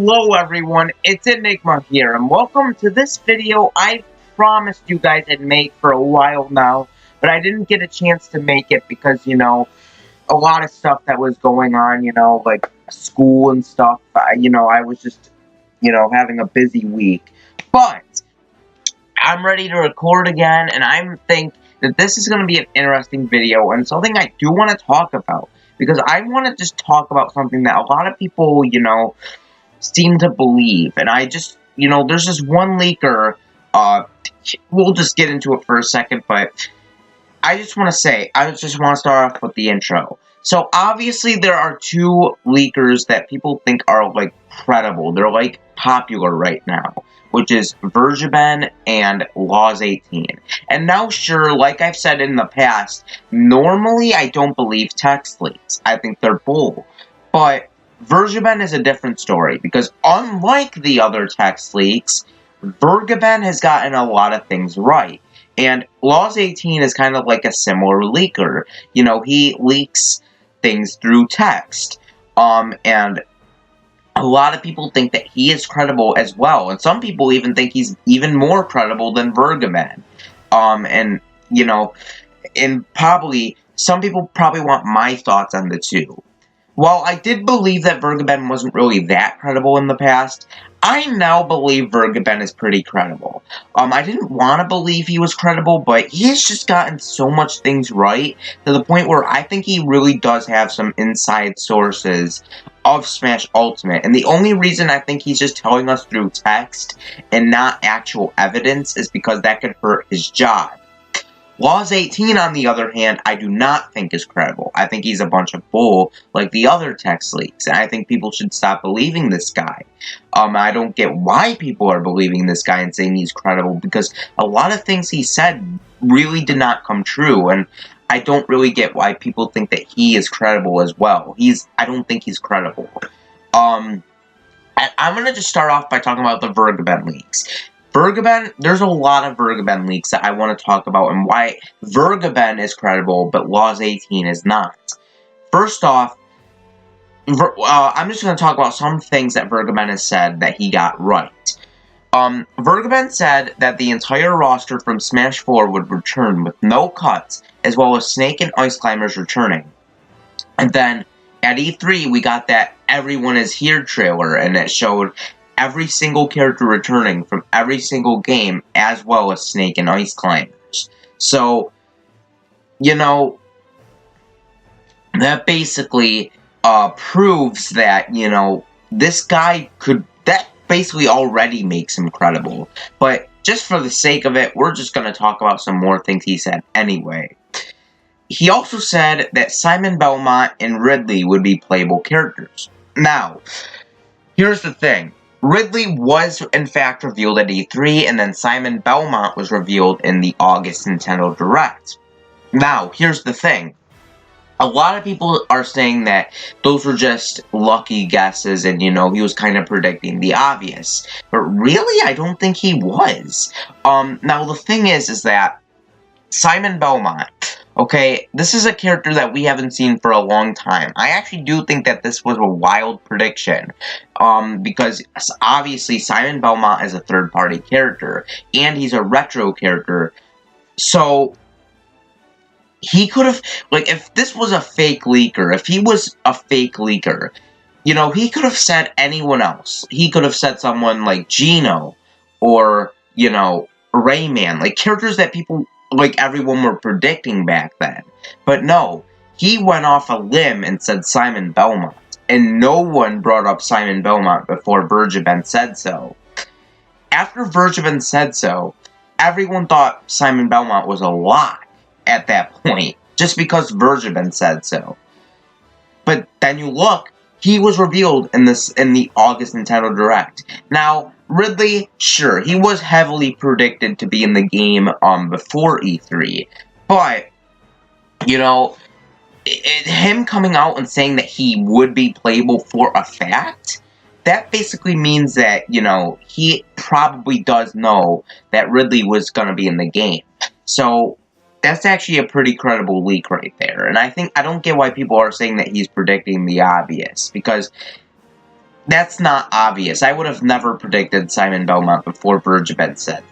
Hello everyone, it's Enigma here, and welcome to this video I promised you guys I'd make for a while now, but I didn't get a chance to make it because, a lot of stuff that was going on, like school and stuff. I was just, having a busy week. But I'm ready to record again, and I think that this is going to be an interesting video and something I do want to talk about. Because I want to just talk about something that a lot of people, seem to believe. And I just, there's this one leaker, we'll just get into it for a second, but I just want to start off with the intro. So, obviously, there are two leakers that people think are, credible. They're, popular right now, which is Vergeben and Loz18. And now, sure, like I've said in the past, normally I don't believe text leaks. I think they're bull. But Vergeben is a different story, because unlike the other text leaks, Vergeben has gotten a lot of things right. And Loz18 is kind of like a similar leaker. He leaks things through text. And a lot of people think that he is credible as well. And some people even think he's even more credible than Vergeben. And some people probably want my thoughts on the two. While I did believe that Vergeben wasn't really that credible in the past, I now believe Vergeben is pretty credible. I didn't want to believe he was credible, but he has just gotten so much things right to the point where I think he really does have some inside sources of Smash Ultimate. And the only reason I think he's just telling us through text and not actual evidence is because that could hurt his job. Loz18, on the other hand, I do not think is credible. I think he's a bunch of bull, like the other text leaks, and I think people should stop believing this guy. I don't get why people are believing this guy and saying he's credible, because a lot of things he said really did not come true, and I don't really get why people think that he is credible as well. I don't think he's credible. I'm gonna just start off by talking about the Vergeben leaks. There's a lot of Vergeben leaks that I want to talk about and why Vergeben is credible, but Loz18 is not. First off, I'm just going to talk about some things that Vergeben has said that he got right. Vergeben said that the entire roster from Smash 4 would return with no cuts, as well as Snake and Ice Climbers returning. And then, at E3, we got that Everyone Is Here trailer, and it showed every single character returning from every single game, as well as Snake and Ice Climbers. So, that basically proves that, this guy that basically already makes him credible. But just for the sake of it, we're just going to talk about some more things he said anyway. He also said that Simon Belmont and Ridley would be playable characters. Now, here's the thing. Ridley was, in fact, revealed at E3, and then Simon Belmont was revealed in the August Nintendo Direct. Now, here's the thing. A lot of people are saying that those were just lucky guesses, and, he was kind of predicting the obvious. But really, I don't think he was. Now, the thing is that Simon Belmont, okay, this is a character that we haven't seen for a long time. I actually do think that this was a wild prediction, because obviously Simon Belmont is a third-party character, and he's a retro character, so he could have, if this was a fake leaker, if he was a fake leaker, he could have said anyone else. He could have said someone like Gino, or, Rayman, characters that people, everyone were predicting back then. But no, he went off a limb and said Simon Belmont. And no one brought up Simon Belmont before Vergeben said so. After Vergeben said so, everyone thought Simon Belmont was a lie at that point, just because Vergeben said so. But then you look, he was revealed in the August Nintendo Direct. Now, Ridley, sure, he was heavily predicted to be in the game before E3, but, him coming out and saying that he would be playable for a fact, that basically means that, he probably does know that Ridley was going to be in the game. So, that's actually a pretty credible leak right there. And I don't get why people are saying that he's predicting the obvious, because that's not obvious. I would have never predicted Simon Belmont before Vergeben said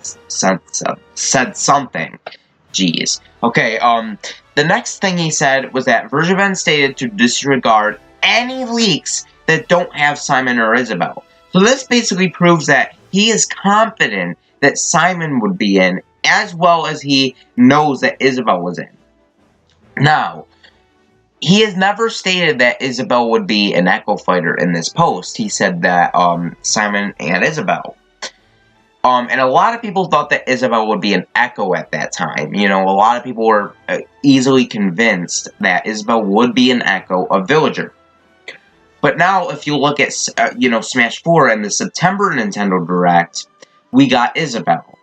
something. Jeez. Okay, the next thing he said was that Vergeben stated to disregard any leaks that don't have Simon or Isabel. So this basically proves that he is confident that Simon would be in, as well as he knows that Isabel was in. Now, he has never stated that Isabel would be an Echo Fighter in this post. He said that, Simon and Isabel. And a lot of people thought that Isabel would be an Echo at that time. You know, a lot of people were easily convinced that Isabel would be an Echo, a Villager. But now, if you look at, Smash 4 and the September Nintendo Direct, we got Isabel.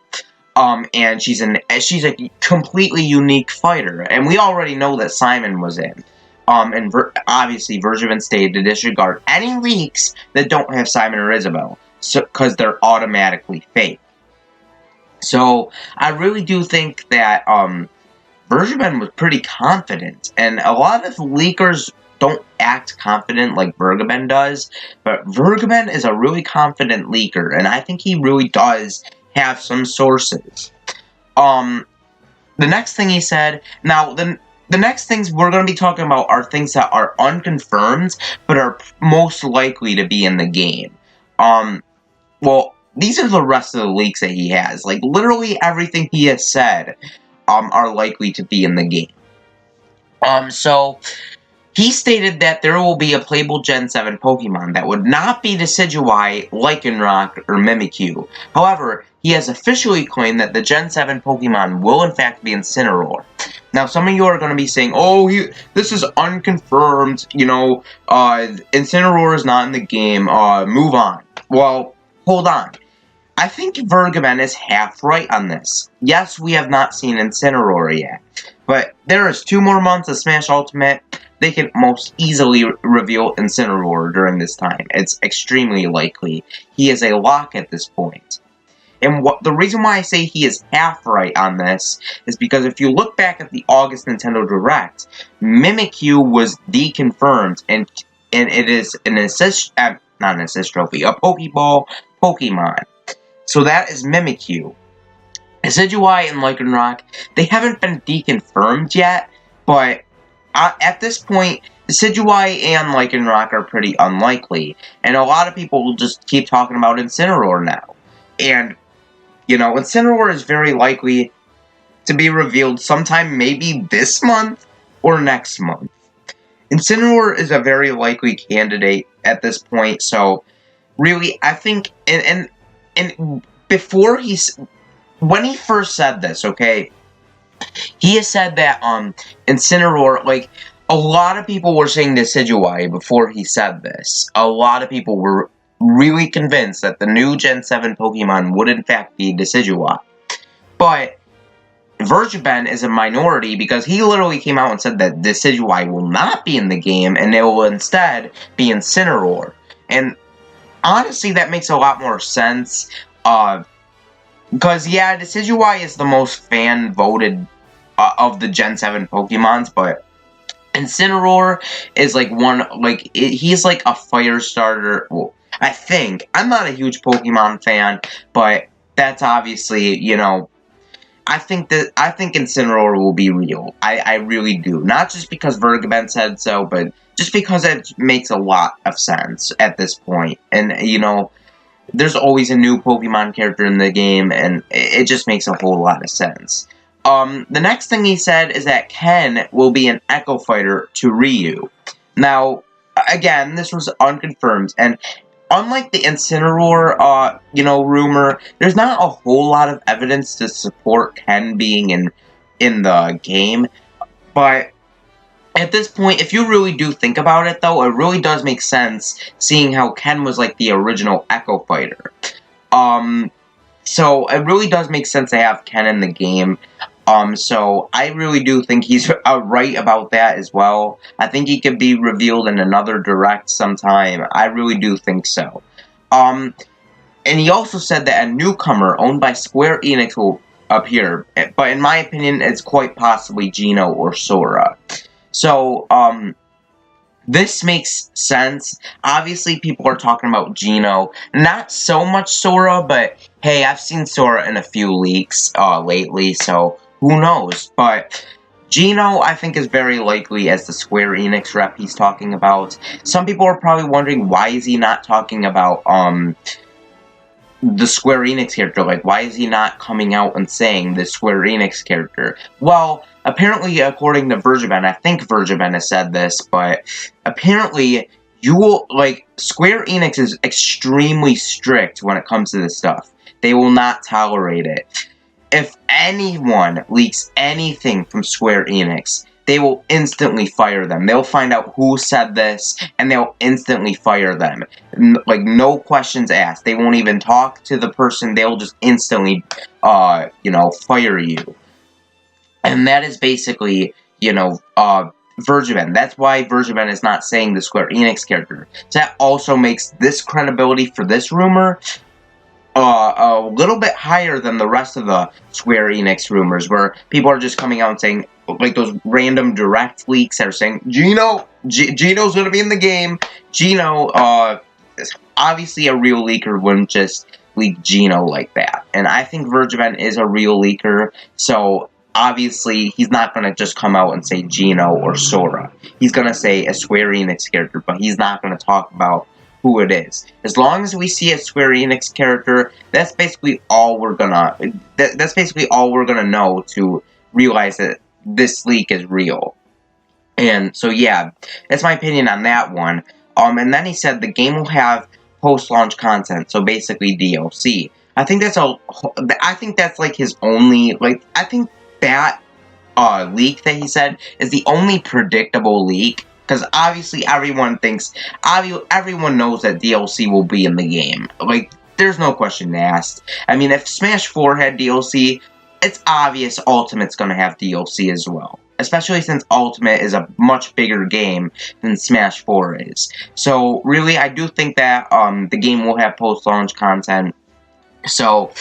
And she's a completely unique fighter. And we already know that Simon was in. And obviously, Vergeben stated to disregard any leaks that don't have Simon or Isabel, because they're automatically fake. So, I really do think that Vergeben was pretty confident, and a lot of leakers don't act confident like Vergeben does, but Vergeben is a really confident leaker, and I think he really does have some sources. The next thing he said, now, the next things we're going to be talking about are things that are unconfirmed, but are most likely to be in the game. Well, these are the rest of the leaks that he has. Like, literally everything he has said, are likely to be in the game. So, he stated that there will be a playable Gen 7 Pokemon that would not be Decidueye, Lycanroc, or Mimikyu. However, he has officially claimed that the Gen 7 Pokemon will in fact be Incineroar. Now, some of you are going to be saying, oh, this is unconfirmed, Incineroar is not in the game, move on. Well, hold on. I think Vergeben is half right on this. Yes, we have not seen Incineroar yet, but there is 2 more months of Smash Ultimate. They can most easily reveal Incineroar during this time. It's extremely likely. He is a lock at this point. And the reason why I say he is half right on this is because if you look back at the August Nintendo Direct, Mimikyu was deconfirmed, and it is not an assist trophy, a Pokeball Pokemon. So that is Mimikyu. Decidueye and Lycanroc, they haven't been deconfirmed yet, but at this point, Decidueye and Lycanroc are pretty unlikely, and a lot of people will just keep talking about Incineroar now. And, Incineroar is very likely to be revealed sometime maybe this month or next month. Incineroar is a very likely candidate at this point, so really, I think, and before when he first said this, okay, he has said that, Incineroar, like, a lot of people were saying Decidueye before he said this. A lot of people were really convinced that the new Gen 7 Pokemon would in fact be Decidueye. But Vergeben is a minority because he literally came out and said that Decidueye will not be in the game and it will instead be Incineroar. And honestly, that makes a lot more sense. Because, yeah, Decidueye is the most fan-voted of the Gen 7 Pokemons, but Incineroar is, he's like a fire starter. Well, I think. I'm not a huge Pokemon fan, but that's obviously, I think Incineroar will be real. I really do. Not just because Vergeben said so, but just because it makes a lot of sense at this point. And, there's always a new Pokemon character in the game, and it just makes a whole lot of sense. The next thing he said is that Ken will be an Echo Fighter to Ryu. Now, again, this was unconfirmed, and unlike the Incineroar, rumor, there's not a whole lot of evidence to support Ken being in the game, but at this point, if you really do think about it, though, it really does make sense, seeing how Ken was, like, the original Echo Fighter. So, it really does make sense to have Ken in the game. So, I really do think he's right about that as well. I think he could be revealed in another Direct sometime. I really do think so. And he also said that a newcomer owned by Square Enix will appear. But in my opinion, it's quite possibly Geno or Sora. So, this makes sense. Obviously, people are talking about Gino. Not so much Sora, but hey, I've seen Sora in a few leaks lately, so who knows? But Gino, I think, is very likely as the Square Enix rep he's talking about. Some people are probably wondering, why is he not talking about, the Square Enix character? Like, why is he not coming out and saying the Square Enix character? Well, apparently, according to Vergeben, I think Vergeben has said this, but apparently, Square Enix is extremely strict when it comes to this stuff. They will not tolerate it. If anyone leaks anything from Square Enix, they will instantly fire them. They'll find out who said this, and they'll instantly fire them. Like, no questions asked. They won't even talk to the person. They'll just instantly, fire you. And that is basically, Vergeben. That's why Vergeben is not saying the Square Enix character. So that also makes this credibility for this rumor a little bit higher than the rest of the Square Enix rumors, where people are just coming out and saying, like, those random direct leaks that are saying, Gino's gonna be in the game. Gino, obviously a real leaker wouldn't just leak Gino like that. And I think Vergeben is a real leaker, so obviously he's not gonna just come out and say Gino or Sora. He's gonna say a Square Enix character, but he's not gonna talk about who it is. As long as we see a Square Enix character, that's basically all we're gonna know to realize that this leak is real. And so yeah, that's my opinion on that one. And then he said the game will have post-launch content, so basically DLC. I think that's like his only, I think that leak that he said is the only predictable leak. Because obviously everyone knows that DLC will be in the game. Like, there's no question asked. I mean, if Smash 4 had DLC, it's obvious Ultimate's gonna have DLC as well. Especially since Ultimate is a much bigger game than Smash 4 is. So, really, I do think that the game will have post-launch content. So,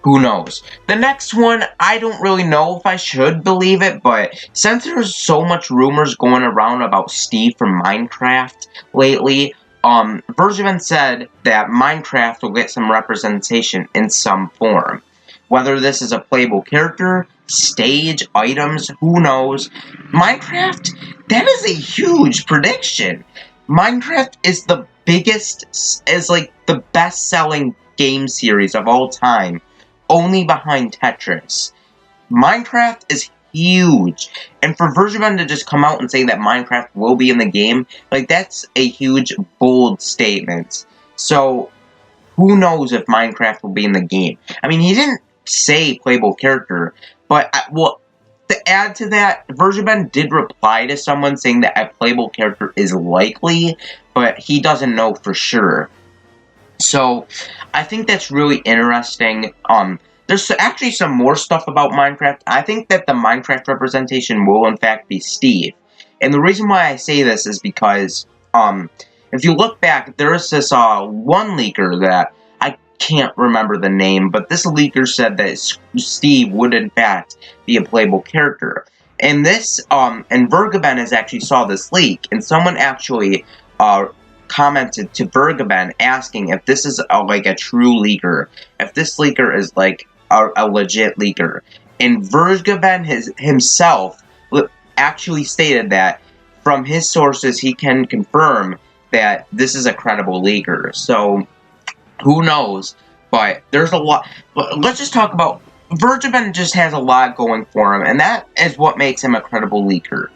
who knows? The next one, I don't really know if I should believe it, but since there's so much rumors going around about Steve from Minecraft lately, Vergeben said that Minecraft will get some representation in some form. Whether this is a playable character, stage, items, who knows? Minecraft, that is a huge prediction. Minecraft is the the best-selling game series of all time, only behind Tetris. Minecraft is huge, and for Vergeben to just come out and say that Minecraft will be in the game, like, that's a huge, bold statement. So, who knows if Minecraft will be in the game? I mean, he didn't say playable character, but, to add to that, Vergeben did reply to someone saying that a playable character is likely, but he doesn't know for sure. So, I think that's really interesting. There's actually some more stuff about Minecraft. I think that the Minecraft representation will, in fact, be Steve. And the reason why I say this is because, if you look back, there is this, one leaker that, I can't remember the name, but this leaker said that Steve would, in fact, be a playable character. And this, and Vergeben has actually saw this leak, and someone actually, commented to Vergeben asking if this is a true leaker, if this leaker is a legit leaker. And Vergeben himself actually stated that from his sources he can confirm that this is a credible leaker. So who knows? But there's a lot. Let's just talk about Vergeben. Just has a lot going for him, and that is what makes him a credible leaker.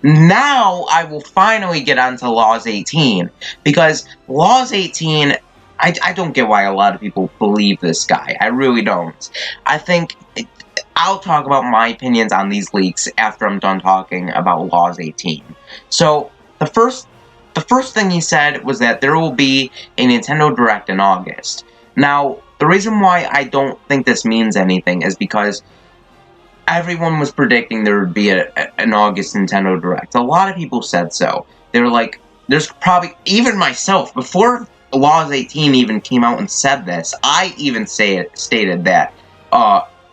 Now, I will finally get onto Loz18, because Loz18, I don't get why a lot of people believe this guy. I really don't. I think, I'll talk about my opinions on these leaks after I'm done talking about Loz18. So, the first thing he said was that there will be a Nintendo Direct in August. Now, the reason why I don't think this means anything is because everyone was predicting there would be an August Nintendo Direct. A lot of people said so. They were like, there's probably, even myself, before Loz18 even came out and said this, I even stated that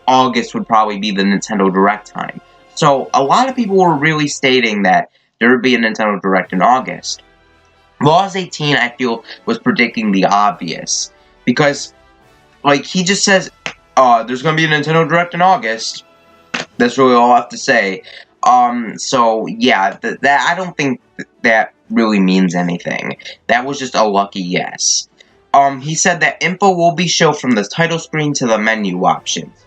August would probably be the Nintendo Direct time. So, a lot of people were really stating that there would be a Nintendo Direct in August. Loz18, I feel, was predicting the obvious. Because, like, he just says, there's gonna be a Nintendo Direct in August. That's really all I have to say. So, yeah, that I don't think that really means anything. That was just a lucky yes. He said that info will be shown from the title screen to the menu options.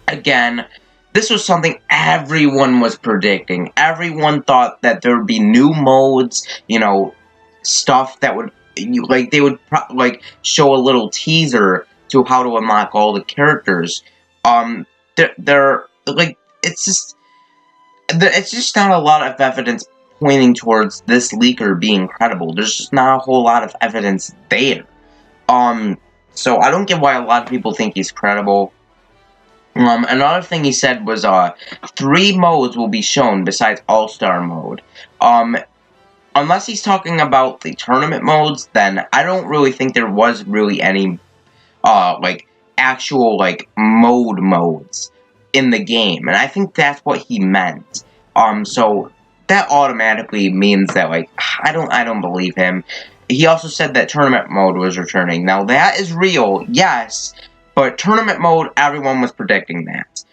Again, this was something everyone was predicting. Everyone thought that there would be new modes, you know, stuff that would, they would, show a little teaser to how to unlock all the characters. They're like, it's just not a lot of evidence pointing towards this leaker being credible. There's just not a whole lot of evidence there. So I don't get why a lot of people think he's credible. Another thing he said was, 3 modes will be shown besides All-Star mode. Unless he's talking about the tournament modes, then I don't really think there was really any, actual, modes in the game. And I think that's what he meant. So that automatically means that, I don't believe him. He also said that tournament mode was returning. Now, that is real, yes, but tournament mode, everyone was predicting that.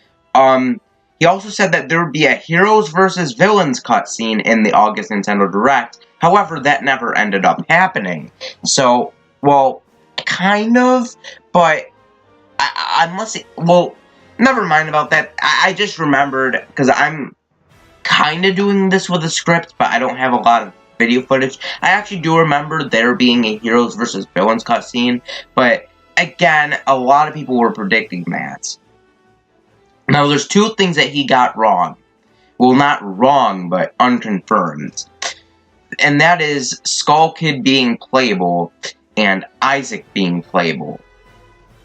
He also said that there would be a Heroes vs. Villains cutscene in the August Nintendo Direct. However, that never ended up happening. So, well, kind of, but never mind about that. I just remembered, because I'm kind of doing this with a script, but I don't have a lot of video footage. I actually do remember there being a Heroes vs. Villains cutscene, but again, a lot of people were predicting that. Now, there's 2 things that he got wrong. Well, not wrong, but unconfirmed. And that is Skull Kid being playable and Isaac being playable.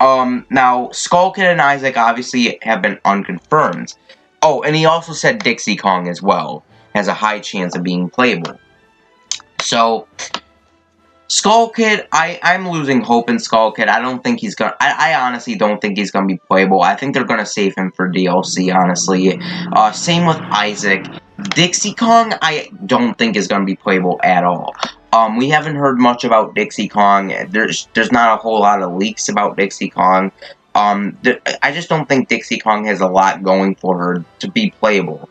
Now, Skull Kid and Isaac obviously have been unconfirmed. Oh, and he also said Dixie Kong as well has a high chance of being playable. So, Skull Kid, I'm losing hope in Skull Kid. I don't think he's gonna, I honestly don't think he's gonna be playable. I think they're gonna save him for DLC, honestly. Same with Isaac. Dixie Kong, I don't think is gonna be playable at all. We haven't heard much about Dixie Kong. There's not a whole lot of leaks about Dixie Kong. I just don't think Dixie Kong has a lot going for her to be playable.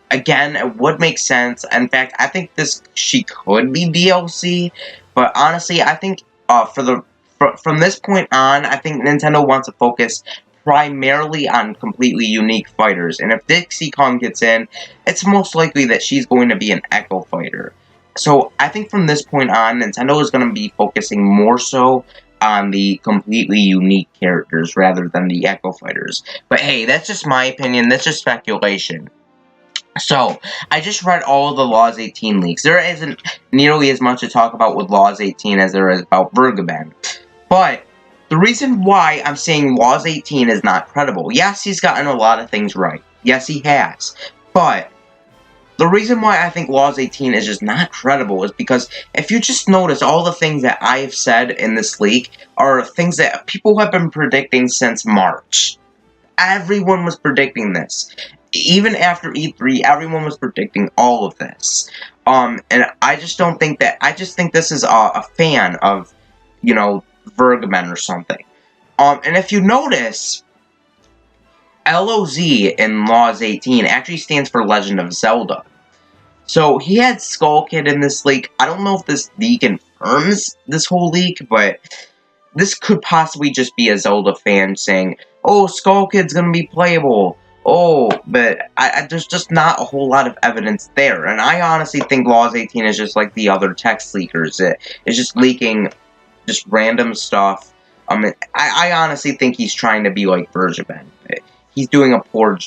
Again, it would make sense. In fact, I think she could be DLC. But honestly, I think from this point on, I think Nintendo wants to focus primarily on completely unique fighters. And if Dixie Kong gets in, it's most likely that she's going to be an Echo fighter. So I think from this point on, Nintendo is going to be focusing more so on the completely unique characters rather than the Echo fighters. But hey, that's just my opinion. That's just speculation. So, I just read all of the Loz18 leaks. There isn't nearly as much to talk about with Loz18 as there is about Vergeben. But, the reason why I'm saying Loz18 is not credible, yes, he's gotten a lot of things right. Yes, he has. But, the reason why I think Loz18 is just not credible is because if you just notice all the things that I have said in this leak are things that people have been predicting since March. Everyone was predicting this. Even after E3, everyone was predicting all of this. And I just don't think that, I just think this is a fan of, you know, Vergeben or something. And if you notice, LOZ in Loz18 actually stands for Legend of Zelda. So, he had Skull Kid in this leak. I don't know if this leak confirms this whole leak, but this could possibly just be a Zelda fan saying, oh, Skull Kid's gonna be playable. Oh, but there's just not a whole lot of evidence there. And I honestly think Loz18 is just like the other text leakers. It's just leaking just random stuff. I honestly think he's trying to be like Vergeben. He's doing a poor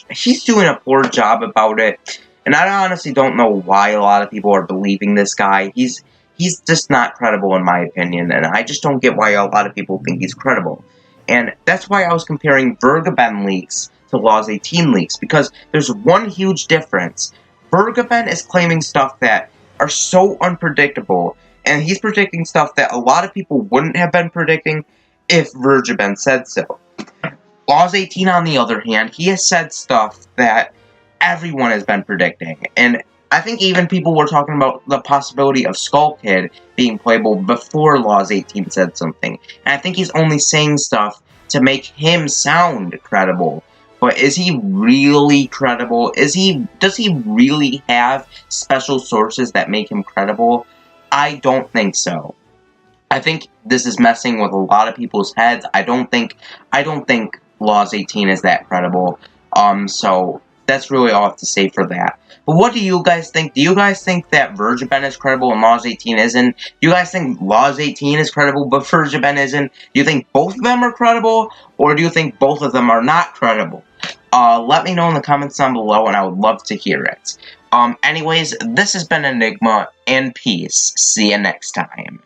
job about it. And I honestly don't know why a lot of people are believing this guy. He's just not credible in my opinion. And I just don't get why a lot of people think he's credible. And that's why I was comparing Vergeben leaks to Loz18 leaks, because there's one huge difference. Vergeben is claiming stuff that are so unpredictable, and he's predicting stuff that a lot of people wouldn't have been predicting if Vergeben said so. Loz18, on the other hand, he has said stuff that everyone has been predicting, and I think even people were talking about the possibility of Skull Kid being playable before Loz18 said something. And I think he's only saying stuff to make him sound credible. But is he really credible? Does he really have special sources that make him credible? I don't think so. I think this is messing with a lot of people's heads. I don't think Loz18 is that credible. So that's really all I have to say for that. But what do you guys think? Do you guys think that Vergeben is credible and Loz18 isn't? Do you guys think Loz18 is credible but Vergeben isn't? Do you think both of them are credible? Or do you think both of them are not credible? Let me know in the comments down below and I would love to hear it. Anyways, this has been Enigma, and peace. See you next time.